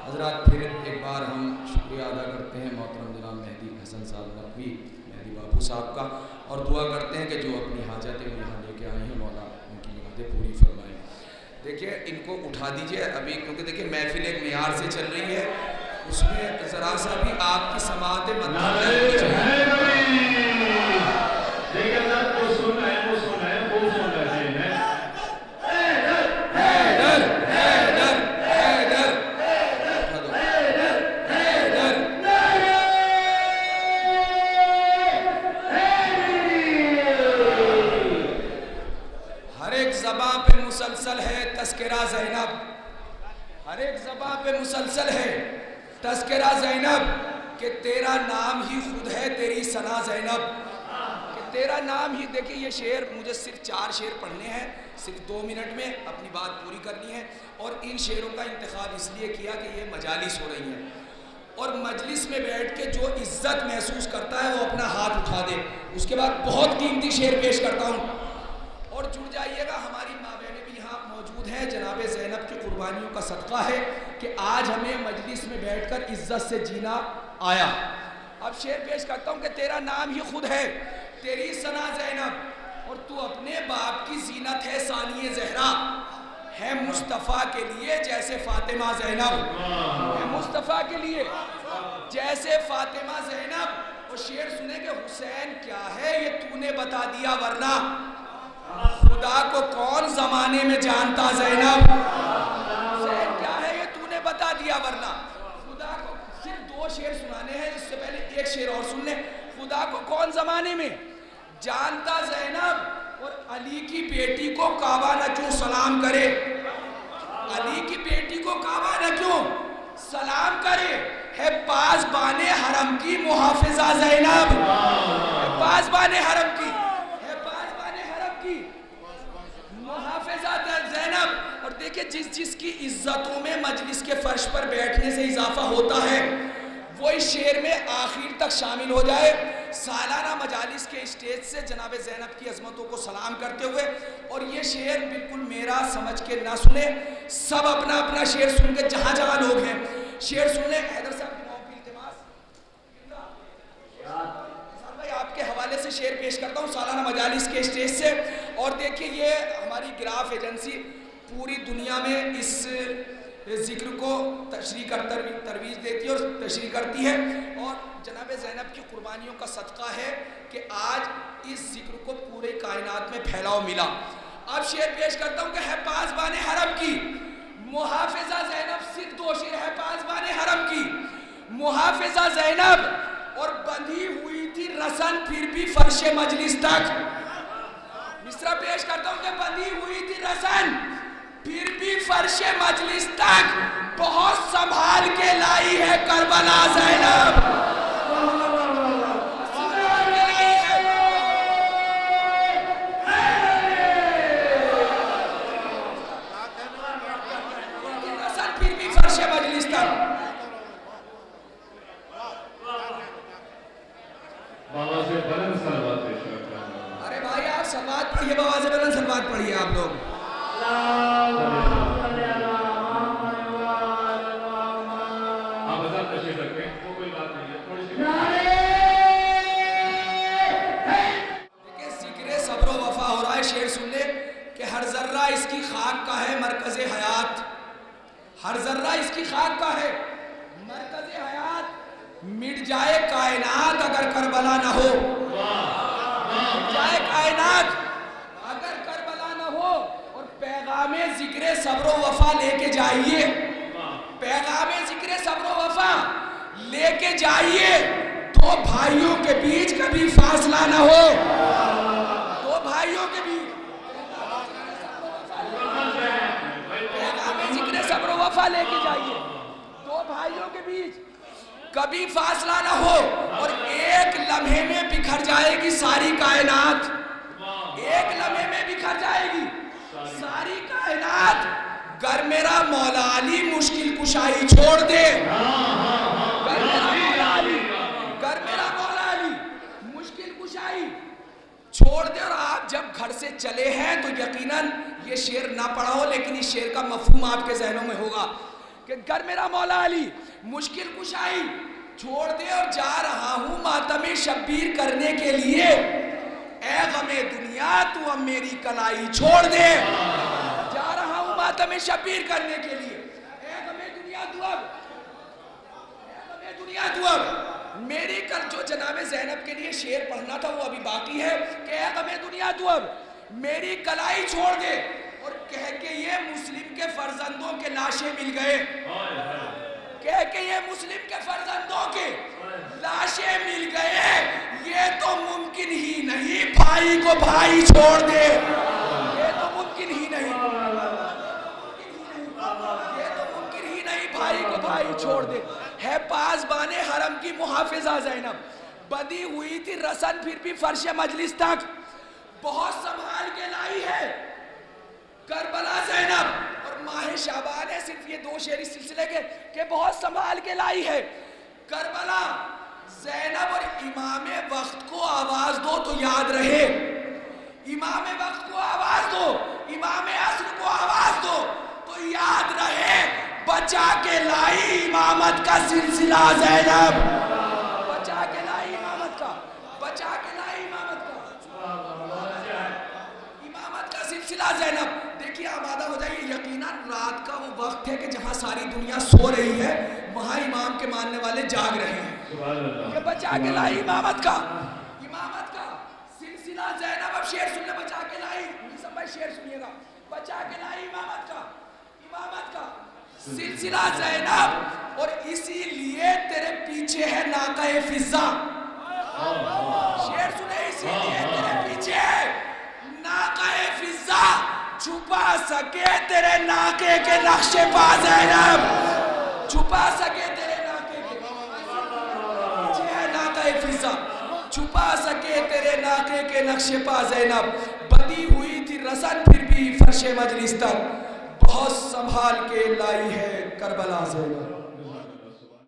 हज़रात, फिर एक बार हम शुक्रिया अदा करते हैं मोहतरम जनाब मेहदी हसन साहब नकवी मेहदी बाबू साहब का, और दुआ करते हैं कि जो अपनी हाजतें वो यहाँ लेके आए हैं मौला उनकी मुरादें पूरी फरमाएँ। देखिए, इनको उठा दीजिए अभी, क्योंकि देखिए महफिल एक मेयार से चल रही है, उसमें ज़रा सा भी आपकी समाअत मुसलसल है तस्करा ज़ैनब, हर एक ज़बां पे मुसलसल है तस्करा ज़ैनब, कि तेरा नाम ही खुद है तेरी सना ज़ैनब, कि तेरा नाम ही। देखिए, ये शेर मुझे सिर्फ 4 शेर पढ़ने हैं, सिर्फ 2 मिनट में अपनी बात पूरी करनी है। और इन शेरों का इंतखाब इसलिए किया कि ये मजालिस हो रही हैं, और मजलिस में बैठ के जो इज्जत महसूस करता है वो अपना हाथ उठा दे। उसके बाद बहुत कीमती शेर पेश करता हूँ, और जुड़ जाइएगा। हमारी माँ बहनें भी यहाँ मौजूद हैं। जनाब ज़ैनब की कुर्बानियों का सदका है कि आज हमें मजलिस में बैठकर इज्जत से जीना आया। अब शेर पेश करता हूँ कि तेरा नाम ही खुद है तेरी सना ज़ैनब, और तू अपने बाप की जीनत है सानिए ज़हरा, है मुस्तफ़ा के लिए जैसे फ़ातिमा ज़ैनब, है मुस्तफ़ा के लिए जैसे फ़ातिमा ज़ैनब। और शेर सुने कि हुसैन क्या है ये तूने बता दिया, वरना खुदा को कौन जमाने में जानता ज़ैनब। हुसैन क्या है ये तूने बता दिया, वरना खुदा को। सिर्फ 2 शेर सुनाने हैं, इससे पहले एक शेर और सुन ले। खुदा को कौन जमाने में जानता ज़ैनब, और अली की बेटी को काबा न क्यों सलाम करे, अली की बेटी को काबा न क्यों सलाम करे, है पासबाने हरम की मुहाफिजा ज़ैनब, पासबाने हरम की, ज़ैनब। और देखिए, जिसकी इज्जतों में मजलिस के फर्श पर बैठने से इजाफा होता है वो इस शेर में आखिर तक शामिल हो जाए। सालाना मजालिस के स्टेज से जनाब ज़ैनब की अजमतों को सलाम करते हुए, और ये शेर बिल्कुल मेरा समझ के ना सुने, सब अपना अपना शेर सुन के जहाँ जहाँ लोग हैं शेर सुन लें। हैदर साहब की मौत की इल्तिमास भाई, आपके हवाले से शेर पेश करता हूँ सालाना मजालिस के स्टेज से। और देखिए, ये हमारी गिराफ एजेंसी पूरी दुनिया में इस जिक्र को तशरीह कर तरवीज देती है और तशरीह करती है, और जनाब ज़ैनब की कुर्बानियों का सदका है कि आज इस जिक्र को पूरे कायनात में फैलाव मिला। अब शेर पेश करता हूँ कि है पासबाने हरम की मुहाफिजा ज़ैनब, सिर्फ 2 शेर है पासबाने हरम की मुहाफिजा ज़ैनब, और बंधी हुई थी रसन फिर भी फर्शे मजलिस तक। मिसरा पेश करता हूँ कि बंधी हुई थी रसन फिर भी फर्शे मजलिस तक, बहुत संभाल के लाई है करबला ज़ैनब, रसन फिर भी फर्शे मजलिस तक। अरे भाई, आप सलवात पढ़िए, बाबा से बुलंद सलवात पढ़िए आप लोग। देखिए, जिक्र सब्र व वफा हो रहा है। शेर सुन ले कि हर जर्रा इसकी खाक का है मरकज़ हयात, हर जर्रा इसकी खाक का है मरकज़ हयात, मिट जाए कायनात अगर करबला ना हो, मिट जाए कायनात अगर करबला ना हो। और पैगामे जिक्र सब्र व वफा लेके जाइए, पैगामे जिक्र सब्र व वफा लेके जाइए। 2 भाइयों के बीच कभी फासला ना हो, 2 भाइयों के बीच पैगामे जिक्र सब्र व वफा लेके जाइए, 2 भाइयों के बीच कभी फासला ना हो। और एक लम्हे में बिखर जाएगी सारी कायनात, एक लम्हे में बिखर जाएगी सारी कायनात, गर मेरा मौला अली मुश्किल कुशाई छोड़ दे, गर मेरा मौला अली, गर मेरा मौला अली मुश्किल कुशाई छोड़ दे। और आप जब घर से चले हैं तो यकीनन ये शेर ना पढ़ा हो, लेकिन इस शेर का मफहूम आपके जहनों में होगा कि कर मेरा मौला अली, मुश्किल कुशाई छोड़ दे और जा रहा हूं मातमे शब्बीर करने के लिए। ए गमे दुनिया तू अब मेरी कलाई छोड़ दे, जा रहा हूं मातमे शब्बीर करने के लिए। ए गमे दुनिया तू अब, ए गमे दुनिया तू अब। मेरी कल जो जनाब ज़ैनब के लिए शेर पढ़ना था वो अभी बाकी है कि ए गमे दुनिया तू अब मेरी कलाई छोड़ दे, और कह के ये मुस्लिम के फर्जंदों के लाशें मिल गए, कह के ये मुस्लिम के फर्जंदों के लाशें मिल गए। ये तो मुमकिन ही नहीं भाई को भाई छोड़ दे, ये तो मुमकिन ही नहीं, ये तो मुमकिन ही नहीं भाई को भाई छोड़ दे। है पासबाने हरम की मुहाफिजा ज़ैनब, बदी हुई थी रसन फिर भी फर्श मजलिस तक, बहुत संभाल के लाई है करबला ज़ैनब। और माह शाबान है, सिर्फ ये 2 शेर इस सिलसिले के बहुत संभाल के लाई है करबला ज़ैनब। और इमामे वक्त को आवाज दो तो याद रहे, इमामे वक्त को आवाज दो, इमामे असर को आवाज दो तो याद रहे। बचा के लाई इमामत का सिलसिला ज़ैनब, बचा के लाई इमामत का, बचा के लाई इमामत का, इमामत का सिलसिला ज़ैनब। देखिए आमादा हो जाइए, यकीनन रात का वो वक्त है कि जहाँ सारी दुनिया सो रही है, वहाँ इमाम के मानने वाले जाग रहे हैं। ये बचा के लाई इमामत का, इमामत का सिलसिला ज़ैनब। अब शेर सुन ले, बचा के लाई, सब भाई शेर सुनिएगा। बचा के लाई इमामत का, इमामत का सिलसिला ज़ैनब। और इसीलिए तेरे पीछे है नाक़े फिज़ा, शेर सुने, इसीलिए तेरे पीछे है नाक़े फिज़ा। छुपा सके तेरे नाके के नक्शे पा ज़ैनब, छुपा सके तेरे नाके के पीछे है नाक़े फिज़ा, छुपा सके तेरे नाके के नक्शे पा ज़ैनब। बदी हुई थी रसन फिर भी फर्श मजलिस तक, बहुत संभाल के लाई है करबला ज़ैनब।